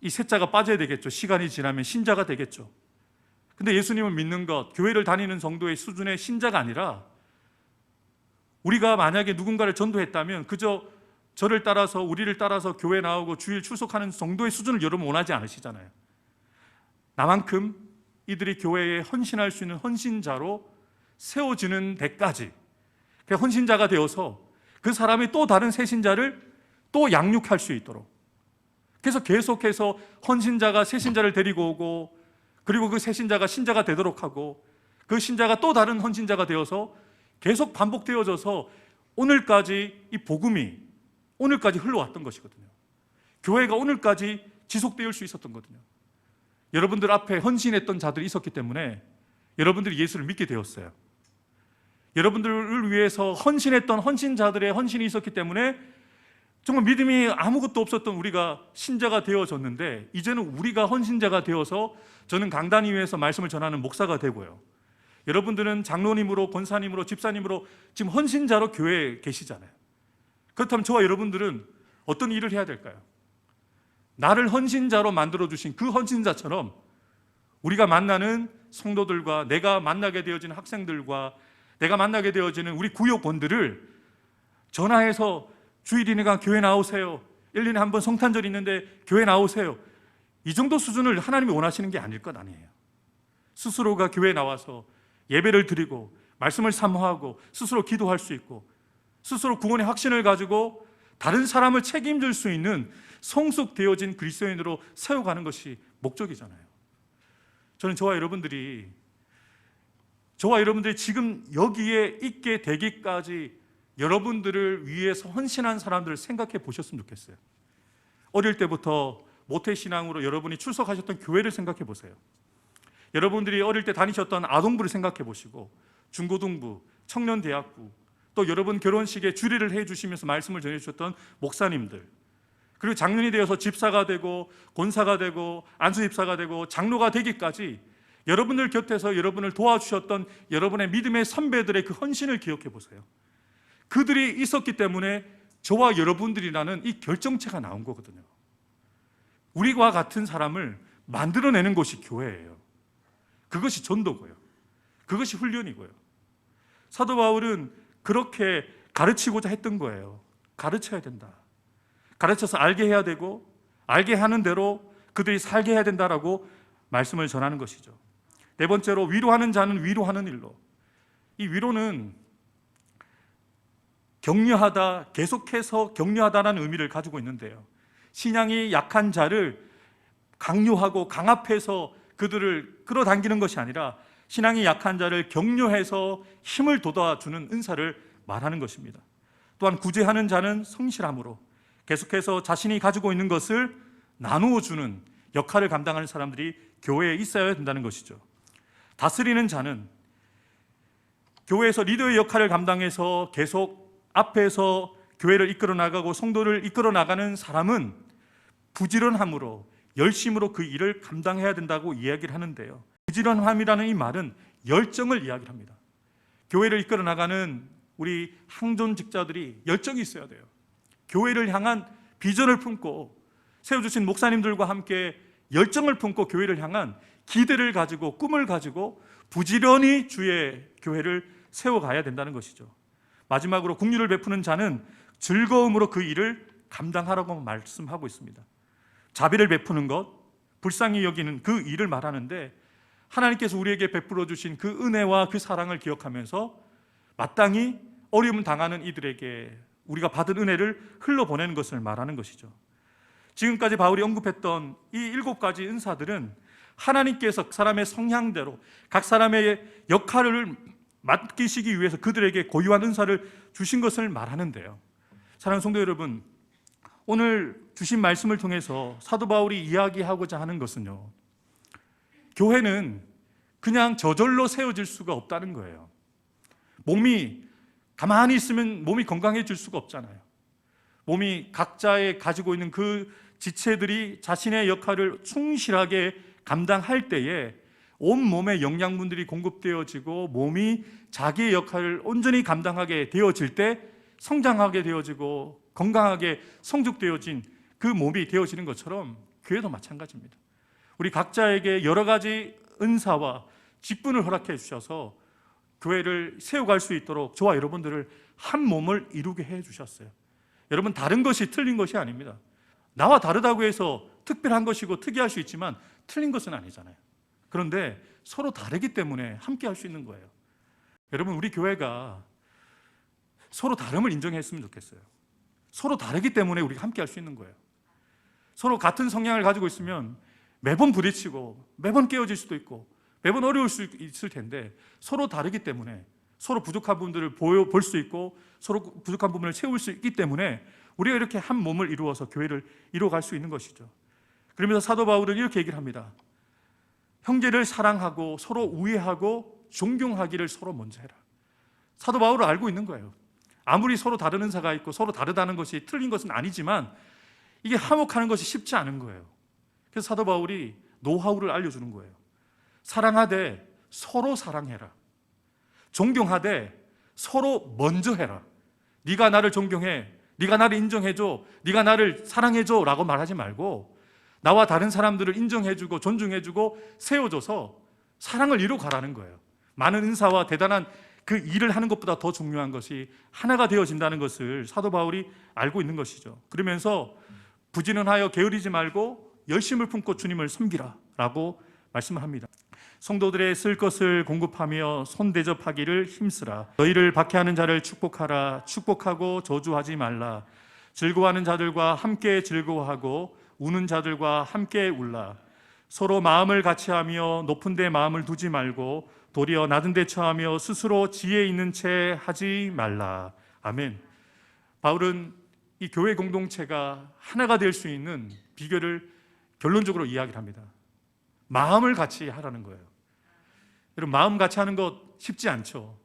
이 새자가 빠져야 되겠죠. 시간이 지나면 신자가 되겠죠. 근데 예수님을 믿는 것, 교회를 다니는 정도의 수준의 신자가 아니라, 우리가 만약에 누군가를 전도했다면 그저 저를 따라서, 우리를 따라서 교회 나오고 주일 출석하는 정도의 수준을 여러분 원하지 않으시잖아요. 나만큼 이들이 교회에 헌신할 수 있는 헌신자로 세워지는 데까지, 그 헌신자가 되어서 그 사람이 또 다른 새신자를 또 양육할 수 있도록, 그래서 계속해서 헌신자가 새신자를 데리고 오고, 그리고 그 새신자가 신자가 되도록 하고, 그 신자가 또 다른 헌신자가 되어서 계속 반복되어져서 오늘까지 이 복음이 오늘까지 흘러왔던 것이거든요. 교회가 오늘까지 지속되어 수 있었던 거거든요. 여러분들 앞에 헌신했던 자들이 있었기 때문에 여러분들이 예수를 믿게 되었어요. 여러분들을 위해서 헌신했던 헌신자들의 헌신이 있었기 때문에 정말 믿음이 아무것도 없었던 우리가 신자가 되어졌는데, 이제는 우리가 헌신자가 되어서 저는 강단 위에서 말씀을 전하는 목사가 되고요, 여러분들은 장로님으로, 권사님으로, 집사님으로 지금 헌신자로 교회에 계시잖아요. 그렇다면 저와 여러분들은 어떤 일을 해야 될까요? 나를 헌신자로 만들어주신 그 헌신자처럼 우리가 만나는 성도들과, 내가 만나게 되어지는 학생들과, 내가 만나게 되어지는 우리 구역원들을 전화해서 주일이니까 교회 나오세요, 1년에 한 번 성탄절이 있는데 교회 나오세요, 이 정도 수준을 하나님이 원하시는 게 아닐 것 아니에요. 스스로가 교회에 나와서 예배를 드리고 말씀을 사모하고 스스로 기도할 수 있고 스스로 구원의 확신을 가지고 다른 사람을 책임질 수 있는 성숙되어진 그리스도인으로 세워가는 것이 목적이잖아요. 저는 저와 여러분들이 지금 여기에 있게 되기까지 여러분들을 위해서 헌신한 사람들을 생각해 보셨으면 좋겠어요. 어릴 때부터 모태신앙으로 여러분이 출석하셨던 교회를 생각해 보세요. 여러분들이 어릴 때 다니셨던 아동부를 생각해 보시고, 중고등부, 청년대학부, 또 여러분 결혼식에 주례를 해주시면서 말씀을 전해주셨던 목사님들, 그리고 장년이 되어서 집사가 되고 권사가 되고 안수집사가 되고 장로가 되기까지 여러분들 곁에서 여러분을 도와주셨던 여러분의 믿음의 선배들의 그 헌신을 기억해 보세요. 그들이 있었기 때문에 저와 여러분들이라는 이 결정체가 나온 거거든요. 우리와 같은 사람을 만들어내는 것이 교회예요. 그것이 전도고요, 그것이 훈련이고요. 사도 바울은 그렇게 가르치고자 했던 거예요. 가르쳐야 된다, 가르쳐서 알게 해야 되고, 알게 하는 대로 그들이 살게 해야 된다라고 말씀을 전하는 것이죠. 네 번째로, 위로하는 자는 위로하는 일로. 이 위로는 격려하다, 계속해서 격려하다라는 의미를 가지고 있는데요, 신앙이 약한 자를 강요하고 강압해서 그들을 끌어당기는 것이 아니라 신앙이 약한 자를 격려해서 힘을 돋아주는 은사를 말하는 것입니다. 또한 구제하는 자는 성실함으로 계속해서 자신이 가지고 있는 것을 나누어 주는 역할을 감당하는 사람들이 교회에 있어야 된다는 것이죠. 다스리는 자는 교회에서 리더의 역할을 감당해서 계속 앞에서 교회를 이끌어 나가고 성도를 이끌어 나가는 사람은 부지런함으로, 열심으로 그 일을 감당해야 된다고 이야기를 하는데요, 부지런함이라는 이 말은 열정을 이야기를 합니다. 교회를 이끌어 나가는 우리 항존직자들이 열정이 있어야 돼요. 교회를 향한 비전을 품고, 세워주신 목사님들과 함께 열정을 품고 교회를 향한 기대를 가지고 꿈을 가지고 부지런히 주의 교회를 세워가야 된다는 것이죠. 마지막으로, 긍휼을 베푸는 자는 즐거움으로 그 일을 감당하라고 말씀하고 있습니다. 자비를 베푸는 것, 불쌍히 여기는 그 일을 말하는데, 하나님께서 우리에게 베풀어 주신 그 은혜와 그 사랑을 기억하면서 마땅히 어려움 당하는 이들에게 우리가 받은 은혜를 흘러보내는 것을 말하는 것이죠. 지금까지 바울이 언급했던 이 7가지 은사들은 하나님께서 사람의 성향대로 각 사람의 역할을 맡기시기 위해서 그들에게 고유한 은사를 주신 것을 말하는데요, 사랑하는 성도 여러분, 오늘 주신 말씀을 통해서 사도 바울이 이야기하고자 하는 것은요, 교회는 그냥 저절로 세워질 수가 없다는 거예요. 몸이 가만히 있으면 몸이 건강해질 수가 없잖아요. 몸이 각자의 가지고 있는 그 지체들이 자신의 역할을 충실하게 감당할 때에 온 몸의 영양분들이 공급되어지고 몸이 자기의 역할을 온전히 감당하게 되어질 때 성장하게 되어지고 건강하게 성숙되어진 그 몸이 되어지는 것처럼 교회도 마찬가지입니다. 우리 각자에게 여러 가지 은사와 직분을 허락해 주셔서 교회를 세워갈 수 있도록 저와 여러분들을 한 몸을 이루게 해 주셨어요. 여러분, 다른 것이 틀린 것이 아닙니다. 나와 다르다고 해서 특별한 것이고 특이할 수 있지만 틀린 것은 아니잖아요. 그런데 서로 다르기 때문에 함께 할 수 있는 거예요. 여러분, 우리 교회가 서로 다름을 인정했으면 좋겠어요. 서로 다르기 때문에 우리가 함께 할 수 있는 거예요. 서로 같은 성향을 가지고 있으면 매번 부딪히고 매번 깨어질 수도 있고 매번 어려울 수 있을 텐데, 서로 다르기 때문에 서로 부족한 부분들을 볼 수 있고 서로 부족한 부분을 채울 수 있기 때문에 우리가 이렇게 한 몸을 이루어서 교회를 이루어갈 수 있는 것이죠. 그러면서 사도 바울은 이렇게 얘기를 합니다. 형제를 사랑하고 서로 우애하고 존경하기를 서로 먼저 해라. 사도 바울은 알고 있는 거예요. 아무리 서로 다른 은사가 있고 서로 다르다는 것이 틀린 것은 아니지만 이게 화목하는 것이 쉽지 않은 거예요. 그래서 사도 바울이 노하우를 알려주는 거예요. 사랑하되 서로 사랑해라. 존경하되 서로 먼저 해라. 네가 나를 존경해, 네가 나를 인정해줘, 네가 나를 사랑해줘 라고 말하지 말고 나와 다른 사람들을 인정해주고 존중해주고 세워줘서 사랑을 이루어가라는 거예요. 많은 은사와 대단한 그 일을 하는 것보다 더 중요한 것이 하나가 되어진다는 것을 사도 바울이 알고 있는 것이죠. 그러면서 부지런하여 게으르지 말고 열심을 품고 주님을 섬기라 라고 말씀을 합니다. 성도들의 쓸 것을 공급하며 손대접하기를 힘쓰라. 너희를 박해하는 자를 축복하라. 축복하고 저주하지 말라. 즐거워하는 자들과 함께 즐거워하고 우는 자들과 함께 울라. 서로 마음을 같이하며 높은 데 마음을 두지 말고 도리어 낮은 데 처하며 스스로 지혜 있는 채 하지 말라. 아멘. 바울은 이 교회 공동체가 하나가 될 수 있는 비결을 결론적으로 이야기를 합니다. 마음을 같이 하라는 거예요. 여러분, 마음 같이 하는 것 쉽지 않죠.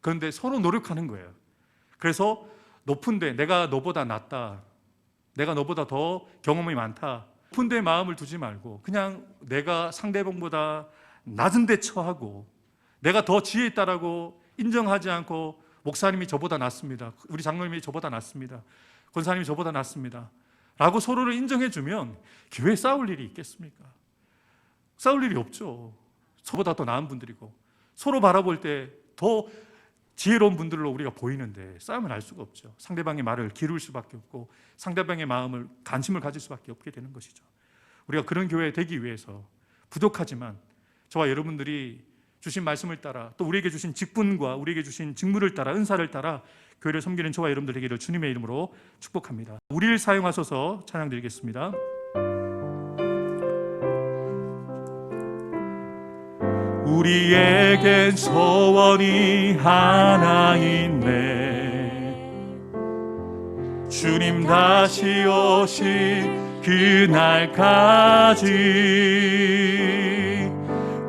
그런데 서로 노력하는 거예요. 그래서 높은데 내가 너보다 낫다, 내가 너보다 더 경험이 많다, 높은데 마음을 두지 말고 그냥 내가 상대방보다 낮은 데 처하고 내가 더 지혜 있다라고 인정하지 않고 목사님이 저보다 낫습니다, 우리 장로님이 저보다 낫습니다, 권사님이 저보다 낫습니다 라고 서로를 인정해주면 교회에 싸울 일이 있겠습니까? 싸울 일이 없죠. 저보다 더 나은 분들이고 서로 바라볼 때 더 지혜로운 분들로 우리가 보이는데 싸움을 알 수가 없죠. 상대방의 말을 기를 수밖에 없고 상대방의 마음을 관심을 가질 수밖에 없게 되는 것이죠. 우리가 그런 교회 되기 위해서 부족하지만 저와 여러분들이 주신 말씀을 따라 또 우리에게 주신 직분과 우리에게 주신 직무를 따라 은사를 따라 교회를 섬기는 저와 여러분들 되기를 주님의 이름으로 축복합니다. 우리를 사용하셔서 찬양 드리겠습니다. 우리에겐 소원이 하나 있네. 주님 다시 오실 그날까지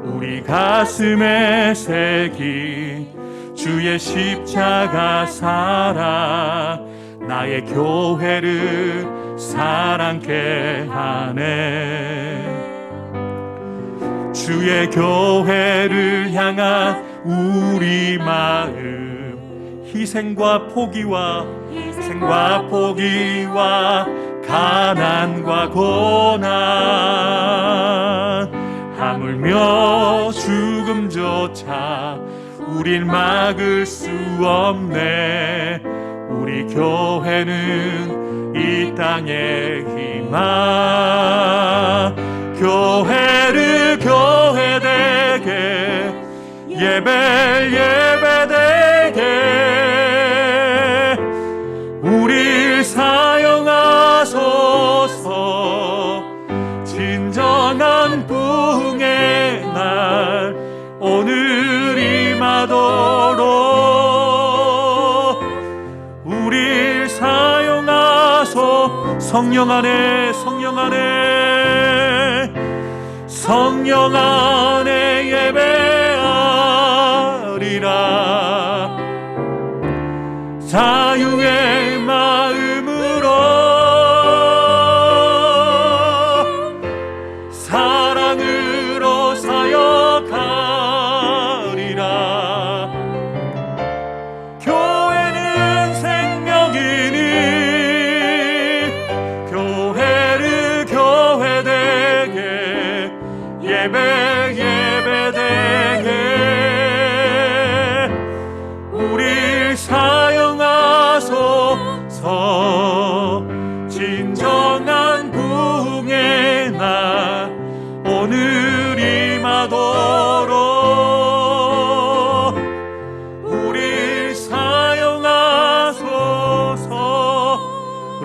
우리 가슴에 새긴 주의 십자가 사랑 나의 교회를 사랑케 하네. 주의 교회를 향한 우리 마음 희생과 포기와 가난과 고난 하물며 죽음조차 우릴 막을 수 없네. 우리 교회는 이 땅의 희망. 교회를 교회되게 예배되게 우릴 사용하소서. 진정한 부흥의 날 오늘 임하도록 우릴 사용하소. 성령 안에 성령 안에 예배하리라. 자유의 마음으로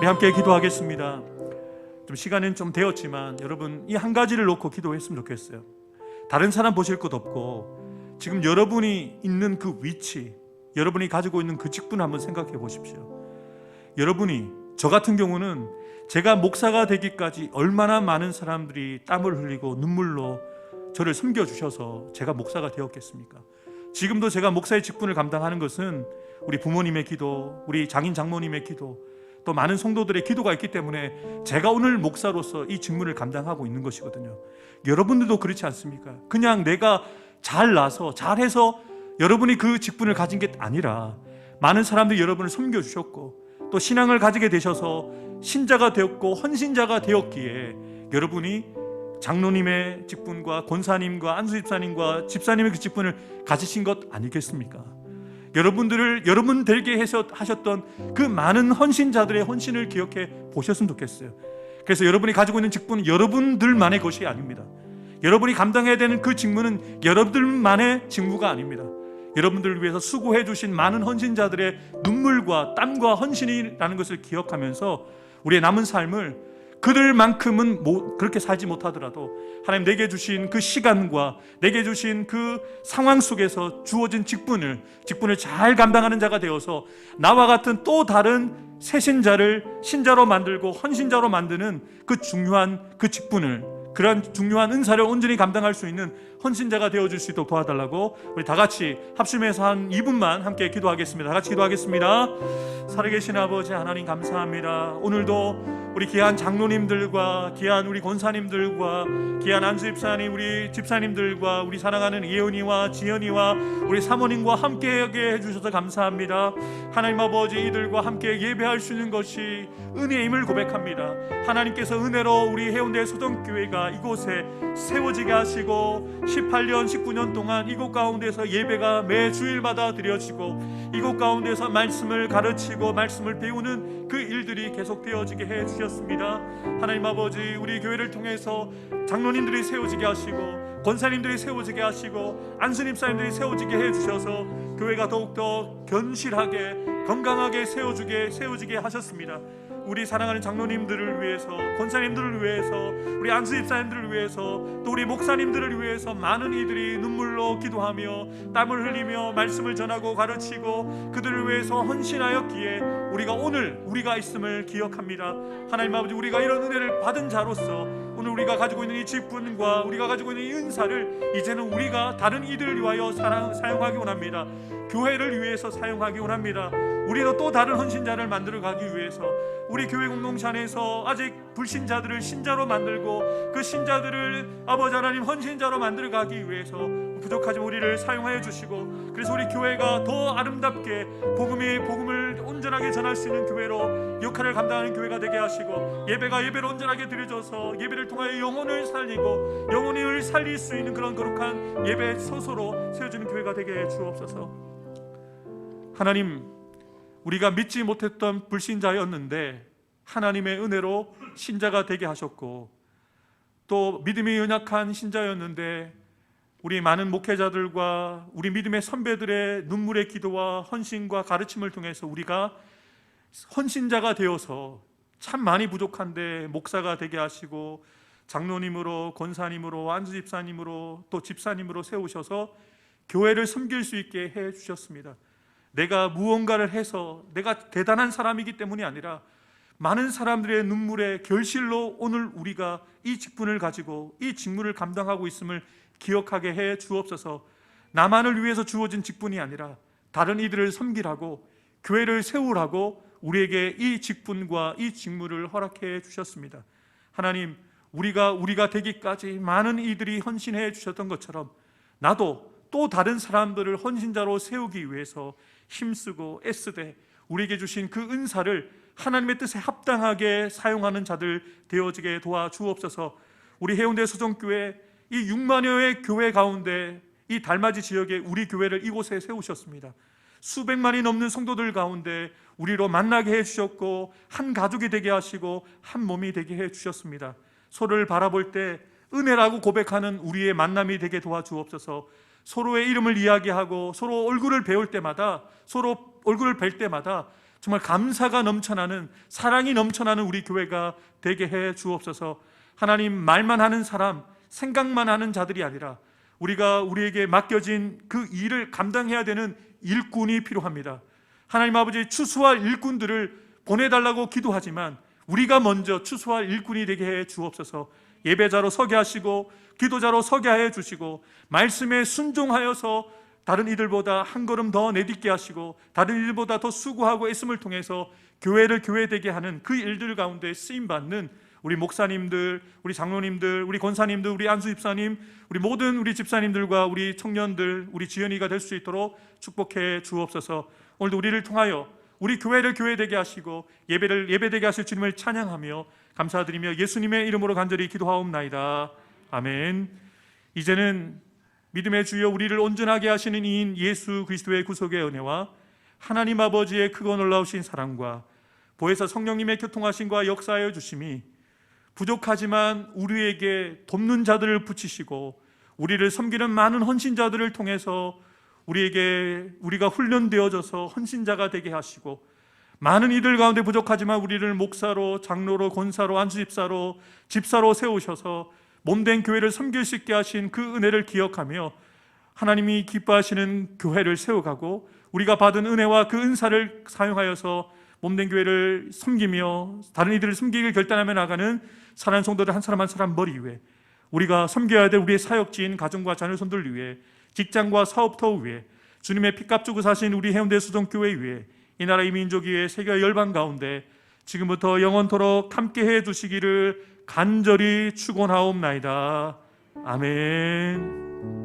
우리 함께 기도하겠습니다. 좀 시간은 좀 되었지만 여러분 이 한 가지를 놓고 기도했으면 좋겠어요. 다른 사람 보실 것 없고 지금 여러분이 있는 그 위치, 여러분이 가지고 있는 그 직분 한번 생각해 보십시오. 여러분이, 저 같은 경우는 제가 목사가 되기까지 얼마나 많은 사람들이 땀을 흘리고 눈물로 저를 섬겨주셔서 제가 목사가 되었겠습니까? 지금도 제가 목사의 직분을 감당하는 것은 우리 부모님의 기도, 우리 장인 장모님의 기도, 또 많은 성도들의 기도가 있기 때문에 제가 오늘 목사로서 이 직분을 감당하고 있는 것이거든요. 여러분들도 그렇지 않습니까? 그냥 내가 잘나서 잘해서 여러분이 그 직분을 가진 게 아니라 많은 사람들이 여러분을 섬겨주셨고 또 신앙을 가지게 되셔서 신자가 되었고 헌신자가 되었기에 여러분이 장로님의 직분과 권사님과 안수집사님과 집사님의 그 직분을 가지신 것 아니겠습니까? 여러분들을 여러분 되게 하셨던 그 많은 헌신자들의 헌신을 기억해 보셨으면 좋겠어요. 그래서 여러분이 가지고 있는 직분은 여러분들만의 것이 아닙니다. 여러분이 감당해야 되는 그 직무는 여러분들만의 직무가 아닙니다. 여러분들을 위해서 수고해 주신 많은 헌신자들의 눈물과 땀과 헌신이라는 것을 기억하면서 우리의 남은 삶을 그들만큼은 그렇게 살지 못하더라도 하나님 내게 주신 그 시간과 내게 주신 그 상황 속에서 주어진 직분을 잘 감당하는 자가 되어서 나와 같은 또 다른 새신자를 신자로 만들고 헌신자로 만드는 그 중요한 그 직분을, 그러한 중요한 은사를 온전히 감당할 수 있는 헌신자가 되어줄 수 있도록 도와달라고 우리 다 같이 합심해서 한 2분만 함께 기도하겠습니다. 다 같이 기도하겠습니다. 살아계신 아버지 하나님 감사합니다. 오늘도 우리 귀한 장로님들과 귀한 우리 권사님들과 귀한 안수집사님, 우리 집사님들과 우리 사랑하는 예은이와 지연이와 우리 사모님과 함께하게 해주셔서 감사합니다. 하나님 아버지, 이들과 함께 예배할 수 있는 것이 은혜임을 고백합니다. 하나님께서 은혜로 우리 해운대 소정교회가 이곳에 세워지게 하시고 18년 19년 동안 이곳 가운데서 예배가 매 주일마다 드려지고 이곳 가운데서 말씀을 가르치고 말씀을 배우는 그 일들이 계속되어지게 해주셨습니다. 하나님 아버지, 우리 교회를 통해서 장로님들이 세워지게 하시고 권사님들이 세워지게 하시고 안수님사님들이 세워지게 해주셔서 교회가 더욱더 견실하게 건강하게 세워지게 하셨습니다. 우리 사랑하는 장로님들을 위해서, 권사님들을 위해서, 우리 안수집사님들을 위해서, 또 우리 목사님들을 위해서 많은 이들이 눈물로 기도하며 땀을 흘리며 말씀을 전하고 가르치고 그들을 위해서 헌신하였기에 우리가 오늘 우리가 있음을 기억합니다. 하나님 아버지, 우리가 이런 은혜를 받은 자로서 오늘 우리가 가지고 있는 이 직분과 우리가 가지고 있는 이 은사를 이제는 우리가 다른 이들을 위하여 사용하기 원합니다. 교회를 위해서 사용하기 원합니다. 우리도 또 다른 헌신자를 만들어 가기 위해서 우리 교회 공동체 안에서 아직 불신자들을 신자로 만들고 그 신자들을 아버지 하나님 헌신자로 만들어 가기 위해서 부족하지만 우리를 사용하여 주시고, 그래서 우리 교회가 더 아름답게 복음을 온전하게 전할 수 있는 교회로 역할을 감당하는 교회가 되게 하시고, 예배가 예배로 온전하게 드려져서 예배를 통하여 영혼을 살리고 영혼을 살릴 수 있는 그런 거룩한 예배 소서로 세워지는 교회가 되게 해 주옵소서. 하나님, 우리가 믿지 못했던 불신자였는데 하나님의 은혜로 신자가 되게 하셨고, 또 믿음이 연약한 신자였는데 우리 많은 목회자들과 우리 믿음의 선배들의 눈물의 기도와 헌신과 가르침을 통해서 우리가 헌신자가 되어서 참 많이 부족한데 목사가 되게 하시고 장로님으로, 권사님으로, 안수집사님으로, 또 집사님으로 세우셔서 교회를 섬길 수 있게 해주셨습니다. 내가 무언가를 해서 내가 대단한 사람이기 때문이 아니라 많은 사람들의 눈물의 결실로 오늘 우리가 이 직분을 가지고 이 직무를 감당하고 있음을 기억하게 해 주옵소서. 나만을 위해서 주어진 직분이 아니라 다른 이들을 섬기라고, 교회를 세우라고 우리에게 이 직분과 이 직무를 허락해 주셨습니다. 하나님, 우리가 되기까지 많은 이들이 헌신해 주셨던 것처럼 나도 또 다른 사람들을 헌신자로 세우기 위해서 힘쓰고 애쓰되 우리에게 주신 그 은사를 하나님의 뜻에 합당하게 사용하는 자들 되어지게 도와주옵소서. 우리 해운대 소정교회 이 6만여의 교회 가운데 이 달맞이 지역에 우리 교회를 이곳에 세우셨습니다. 수백만이 넘는 성도들 가운데 우리로 만나게 해주셨고 한 가족이 되게 하시고 한 몸이 되게 해주셨습니다. 서로를 바라볼 때 은혜라고 고백하는 우리의 만남이 되게 도와주옵소서. 서로의 이름을 이야기하고 서로 얼굴을 배울 때마다, 서로 얼굴을 뵐 때마다 정말 감사가 넘쳐나는, 사랑이 넘쳐나는 우리 교회가 되게 해 주옵소서. 하나님, 말만 하는 사람, 생각만 하는 자들이 아니라 우리에게 맡겨진 그 일을 감당해야 되는 일꾼이 필요합니다. 하나님 아버지, 추수할 일꾼들을 보내달라고 기도하지만 우리가 먼저 추수할 일꾼이 되게 해 주옵소서. 예배자로 서게 하시고 기도자로 서게 해 주시고 말씀에 순종하여서 다른 이들보다 한 걸음 더 내딛게 하시고 다른 이들보다 더 수고하고 애씀을 통해서 교회를 교회되게 하는 그 일들 가운데 쓰임받는 우리 목사님들, 우리 장로님들, 우리 권사님들, 우리 안수 집사님, 우리 모든 우리 집사님들과 우리 청년들, 우리 지연이가 될 수 있도록 축복해 주옵소서. 오늘도 우리를 통하여 우리 교회를 교회되게 하시고 예배를 예배되게 하실 주님을 찬양하며 감사드리며 예수님의 이름으로 간절히 기도하옵나이다. 아멘. 이제는 믿음의 주여 우리를 온전하게 하시는 이인 예수 그리스도의 구속의 은혜와 하나님 아버지의 크고 놀라우신 사랑과 보혜사 성령님의 교통하심과 역사하여 주심이 부족하지만 우리에게 돕는 자들을 붙이시고 우리를 섬기는 많은 헌신자들을 통해서 우리가 훈련되어져서 헌신자가 되게 하시고 많은 이들 가운데 부족하지만 우리를 목사로, 장로로, 권사로, 안수집사로, 집사로 세우셔서 몸된 교회를 섬길 수 있게 하신 그 은혜를 기억하며 하나님이 기뻐하시는 교회를 세워가고 우리가 받은 은혜와 그 은사를 사용하여서 몸된 교회를 섬기며 다른 이들을 섬기길 결단하며 나가는 사랑하는 성도들 한 사람 한 사람 머리 위에 우리가 섬겨야 될 우리의 사역지인 가정과 자녀손들 위에 직장과 사업터 위에 주님의 피값 주고 사신 우리 해운대 수동교회 위에 이 나라 이 민족 위에 세계 열방 가운데 지금부터 영원토록 함께해 주시기를 간절히 축원하옵나이다. 아멘.